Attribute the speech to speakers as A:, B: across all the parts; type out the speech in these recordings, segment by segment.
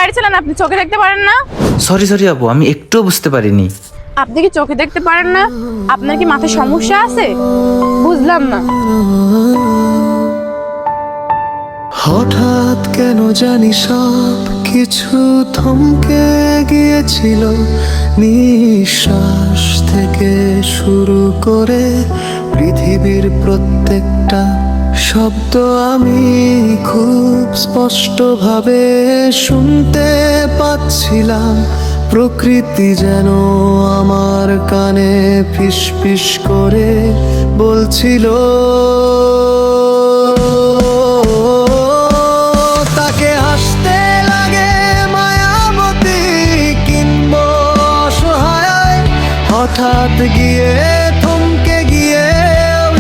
A: গাড়ি চালান, আপনি চোখে দেখতে পারেন না?
B: সরি সরি আপু, আমি একটুও বুঝতে পারিনি।
A: আপনি কি চোখে দেখতে পারেন না? আপনার কি মাথায় সমস্যা আছে? বুঝলাম না।
C: হঠাৎ কেন জানি সব কিছু থমকে গিয়েছিল, নিঃশ্বাস থেকে শুরু করে পৃথিবীর প্রত্যেকটা শব্দ আমি খুব স্পষ্টভাবে শুনতে পাচ্ছিলাম। প্রকৃতি যেন আমার কানে ফিসফিস করে বলছিল, তাকে হাসতে লাগে মায়াবতী কিংবা অসহায়, হঠাৎ গিয়ে থমকে গিয়ে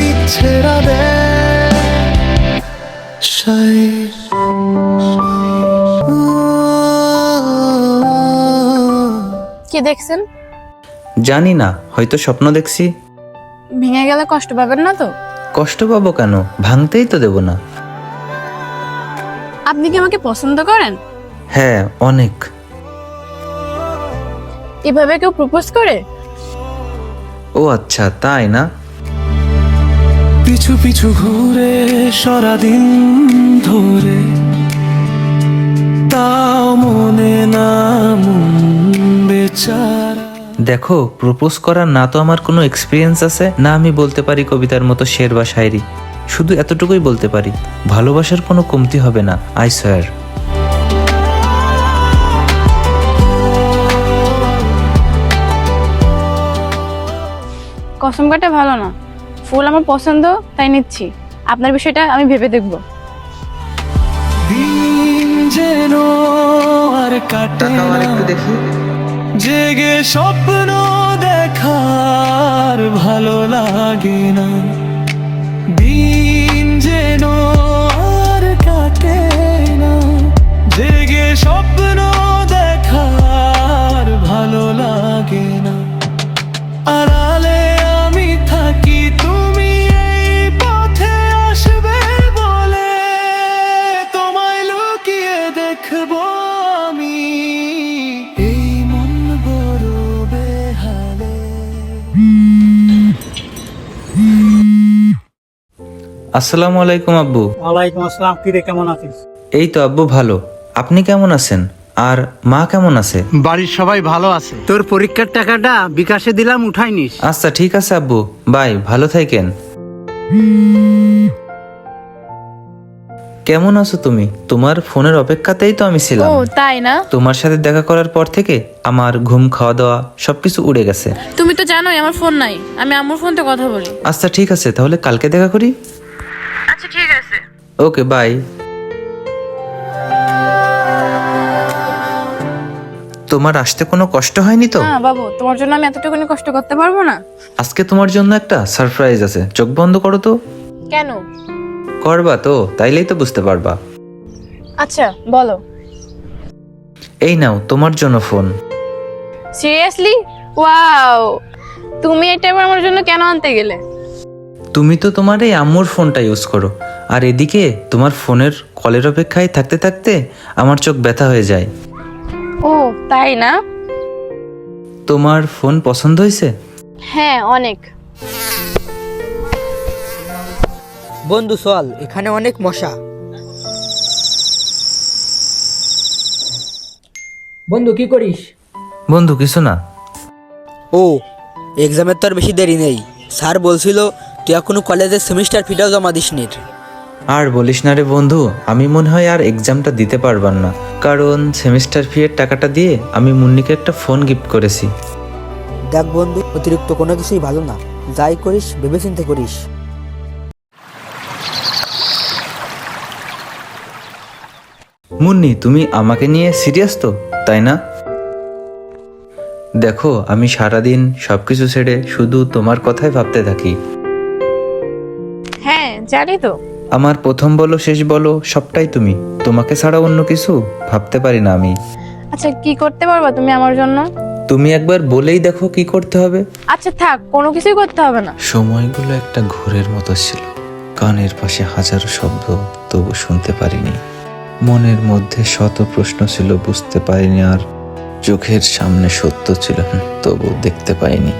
C: ইচ্ছেরা দেয় সাই।
A: কি দেখছেন?
B: জানি না, হয়তো স্বপ্ন দেখছি।
A: ভেঙে গেলে কষ্ট পাবেন না তো?
B: কষ্ট পাবো কেন? ভাঙতেই তো দেব না।
A: আপনি কি আমাকে পছন্দ করেন?
B: হ্যাঁ, অনেক।
A: এভাবে কেউ প্রপোজ করে?
B: ও আচ্ছা, তাই না?
C: পিছু পিছু ঘুরে সারাদিন ধরে, তাও মনে না মন বেচারা।
B: দেখো, প্রপোজ করার না তো আমার কোনো এক্সপিরিয়েন্স আছে, না আমি বলতে পারি কবিতার মতো শের বা শায়রি। শুধু এতটুকুই বলতে পারি, ভালোবাসার কোনো কমতি হবে না, আই সোয়ার।
A: কসম কাটা ভালো না। ফুল আমার পছন্দ, তাই নিচ্ছি। আপনার বিষয়টা আমি ভেবে দেখব।
C: দিন যেন আর কাটে না,
B: একটু দেখি।
C: জেগে স্বপ্ন দেখার ভালো লাগে না। দিন যেন আর কাটে না, জেগে স্বপ্ন দেখার ভালো লাগে না। আড়ালে আমি থাকি, তুমি এই পথে আসবে বলে, তোমায় লুকিয়ে দেখবো আমি, এই মন বড় বেহালে।
B: আসসালামু আলাইকুম আব্বু।
D: ওয়ালাইকুম আসসালাম। কি রে, কেমন আছিস?
B: এই তো আব্বু, ভালো। আপনি কেমন আছেন? আর মা কেমন আছে?
D: বাড়ির সবাই ভালো আছে। তোর পরীক্ষার টাকাটা বিকাশে দিলাম, উঠাই নিস।
B: আচ্ছা ঠিক আছে আব্বু, বাই, ভালো থাকেন। কেমন আছো তুমি? তোমার ফোনের অপেক্ষাতেই তো আমি ছিলাম।
A: ও তাই না?
B: তোমার সাথে দেখা করার পর থেকে আমার ঘুম, খাওয়া দাওয়া সবকিছু উড়ে গেছে।
A: তুমি তো জানোই আমার ফোন নাই, আমি আম্মুর ফোনতে কথা বলি।
B: আচ্ছা ঠিক আছে, তাহলে কালকে দেখা করি।
A: আচ্ছা ঠিক আছে।
B: ওকে, বাই। তোমার আসতে কোনো কষ্ট হয়নি তো?
A: না বাবু, তোমার জন্য আমি এতটুকুনি কষ্ট করতে পারবো না।
B: আজকে তোমার জন্য একটা সারপ্রাইজ আছে, চোখ বন্ধ করো তো।
A: কেন?
B: করবা তো, তাইলেই তো বুঝতে পারবা।
A: আচ্ছা বলো।
B: এই নাও তোমার জন্য ফোন।
A: সিরিয়াসলি? ওয়াও, তুমি এটা আবার আমার জন্য কেন আনতে গেলে?
B: তুমি তো তোমার এই আম্মুর ফোনটা ইউজ করো, আর এদিকে তোমার ফোনের কলের অপেক্ষায় থাকতে থাকতে আমার চোখ ব্যথা হয়ে যায়।
A: ও তাই না?
B: তোমার ফোন পছন্দ হয়েছে?
A: হ্যাঁ অনেক।
E: বন্ধু চল, এখানে অনেক মশা। বন্ধু কি করিস?
B: বন্ধু কিছু না।
E: ও, এক্সামের তো আর বেশি দেরি নেই। স্যার বলছিল তুই এখনো কলেজের সেমিস্টার ফিটাও জমা দিসনি।
B: আর বলিস না রে বন্ধু, আমি মনে হয় আর এক্সামটা দিতে পারবার না, কারণ সেমিস্টার ফি এর টাকাটা দিয়ে আমি মুন্নিকে একটা ফোন গিফট করেছি।
E: দেখ বন্ধু, অতিরিক্ত কোনো কিছুই ভালো না। যাই করিস ভেবেচিন্তে করিস।
B: মুন্নি, তুমি আমাকে নিয়ে সিরিয়াস তো, তাই না? দেখো, আমি সারাদিন সবকিছু ছেড়ে শুধু তোমার কথাই ভাবতে থাকি।
A: হ্যাঁ জানি তো।
B: আমার প্রথম বলো শেষ বলো সবটাই তুমি, তোমাকে ছাড়া অন্য কিছু ভাবতে পারি না আমি।
A: আচ্ছা কি করতে পারবা তুমি আমার জন্য?
B: তুমি একবার বলেই দেখো কি করতে হবে।
A: আচ্ছা থাক, কোনো কিছুই করতে হবে না।
B: সময়গুলো একটা ঘোরের মতো ছিল, কানের পাশে হাজারো শব্দ, তবু শুনতে পারিনি। মনের মধ্যে শত প্রশ্ন ছিল, বুঝতে পারিনি, আর চোখের সামনে সত্য ছিল, তবু দেখতে পাইনি।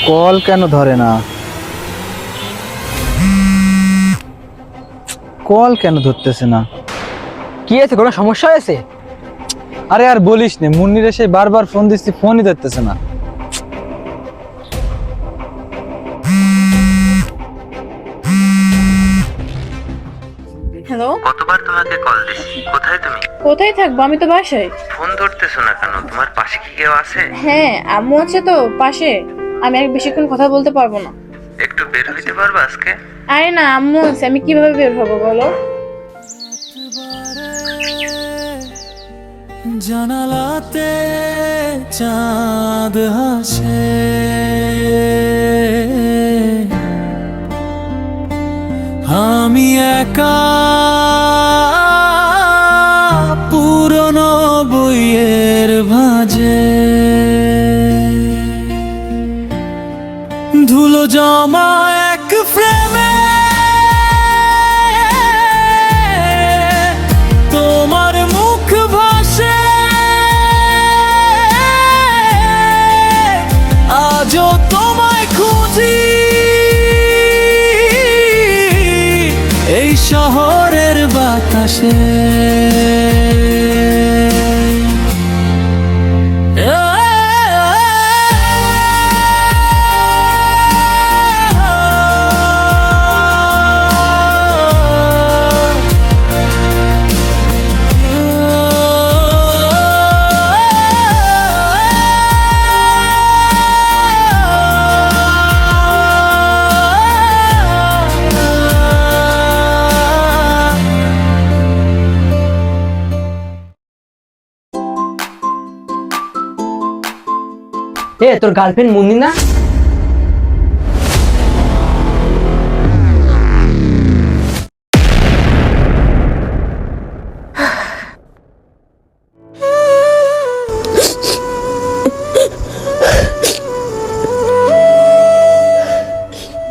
F: কল কেন ধরে না? কল কেন ধরতেছে না?
G: কি আছে, কোনো সমস্যা হয়েছে?
F: আরে আর বলিস নে, মুন্নির এসে বারবার ফোন দিচ্ছি, ফোনই ধরতেছে না।
A: হ্যালো,
B: কতবার তোমাকে কল দিছি, কোথায় তুমি?
A: কোথায় থাকবো, আমি তো বাসায়।
B: ফোন ধরতেছো না কেন? তোমার পাশে কি কেউ আছে?
A: হ্যাঁ, আম্মু আছে তো পাশে। আমি আর বেশিক্ষণ কথা বলতে পারবো না।
B: একটু বের হইতে পারবা আজকে?
A: আরে না, আম্মু আছে, আমি কিভাবে বের হবো বলো?
C: জানালাতে চাঁদ হাসে, আমি একা পুরনো বইয়ের ভাঁজে, ধুলো জমা এক ফ্রেমে তোমার মুখ ভাসে, আজও তোমায় খুঁজি এই শহরের বাতাসে।
G: তোর গার্লফ্রেন্ড মুন্নি না?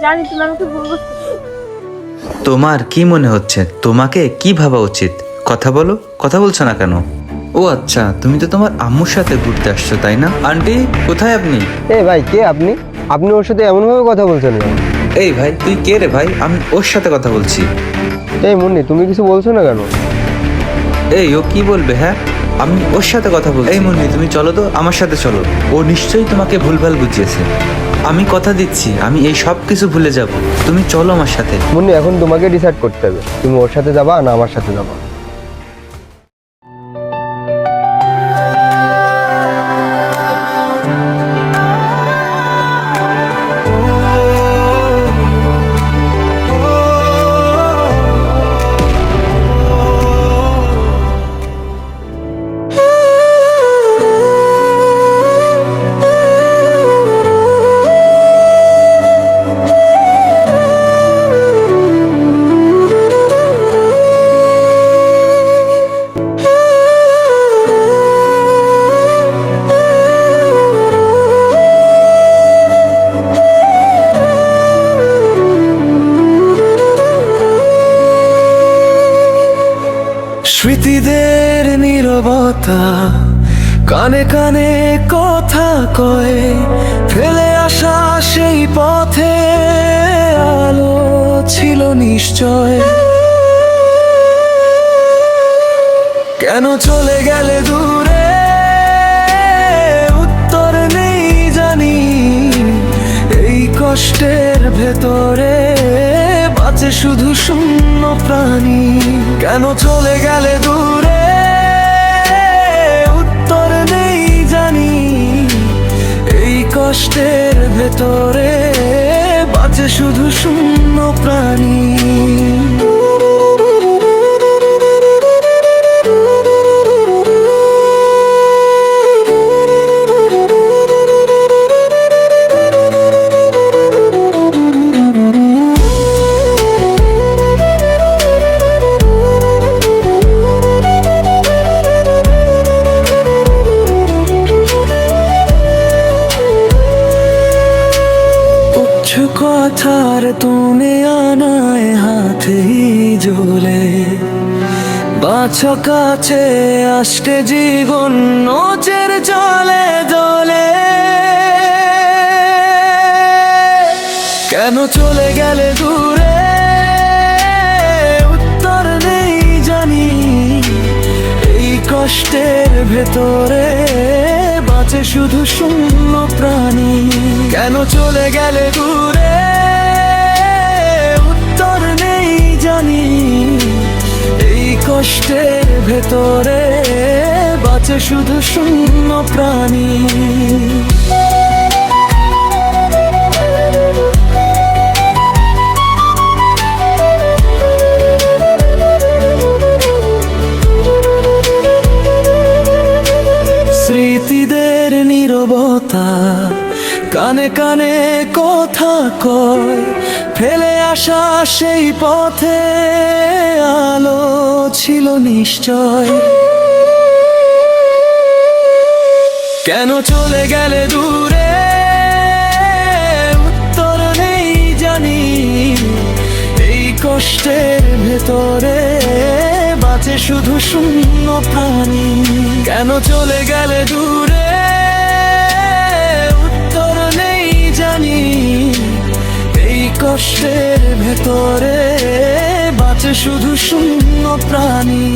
A: জানি তুমি আমাকে ভুল বুঝতে।
B: তোমার কি মনে হচ্ছে? তোমাকে কি ভাবা উচিত? কথা বলো, কথা বলছো না কেন? ও আচ্ছা, তুমি তো তোমার আম্মুর সাথে ঘুরতে আসছো, তাই না? আন্টি, কোথায় আপনি?
G: ভাই, কে আপনি? আপনি ওর সাথে এমন ভাবে কথা বলছেন কেন?
B: এই ভাই, তুই কে রে ভাই? আমি ওর সাথে কথা বলছি।
G: এই মুন্নি, তুমি কিছু বলছো না কেন?
B: এই, ও কি বলবে? হ্যাঁ, আমি ওর সাথে কথা বলছি। এই মুন্নি, তুমি চলো তো, আমার সাথে চলো। ও নিশ্চয়ই তোমাকে ভুলভাল বুঝিয়েছে। আমি কথা দিচ্ছি, আমি এই সব কিছু ভুলে যাব। তুমি চলো আমার সাথে।
G: মুন্নি, এখন তোমাকে ডিসাইড করতে হবে, তুমি ওর সাথে যাবা না আমার সাথে যাবা।
C: স্মৃতিদের নীরবতা কানে কানে কথা কয়, ফেলে আসা সেই পথে আলো ছিল নিশ্চয়। কেন চলে গেলে দূরে, উত্তর নেই জানি। এই কষ্টের ভেতরে বাঁচে শুধু শূন্য প্রাণী। কেন চলে গেলে দূরে, উত্তর নেই জানি। এই কষ্টের ভেতরে বাঁচে শুধু শূন্য প্রাণী। কথার তুমি পথেই জ্বলে বাছো কাছে আসতে জীবন নজের জলে দোলে কেন চলে গেলে দূরে উত্তর নেই জানি এই কষ্টের ভেতরে বাঁচে শুধু শূন্য প্রাণী কেন চলে গেলে দূরে উত্তর নেই জানি এই কষ্টের ভেতরে বাঁচে শুধু শূন্য প্রাণী স্মৃতিদের নীরবতা কানে কানে কথা কয় ফেলে আসা সেই পথে আলো ছিল নিশ্চয় কেন চলে গেলে দূরে উত্তর নেই জানি এই কষ্টের ভেতরে বাঁচে শুধু শূন্য প্রাণী কেন চলে গেলে দূরে উত্তর নেই জানি এই কষ্টের ভেতরে বাঁচে শুধু শূন্য প্রাণী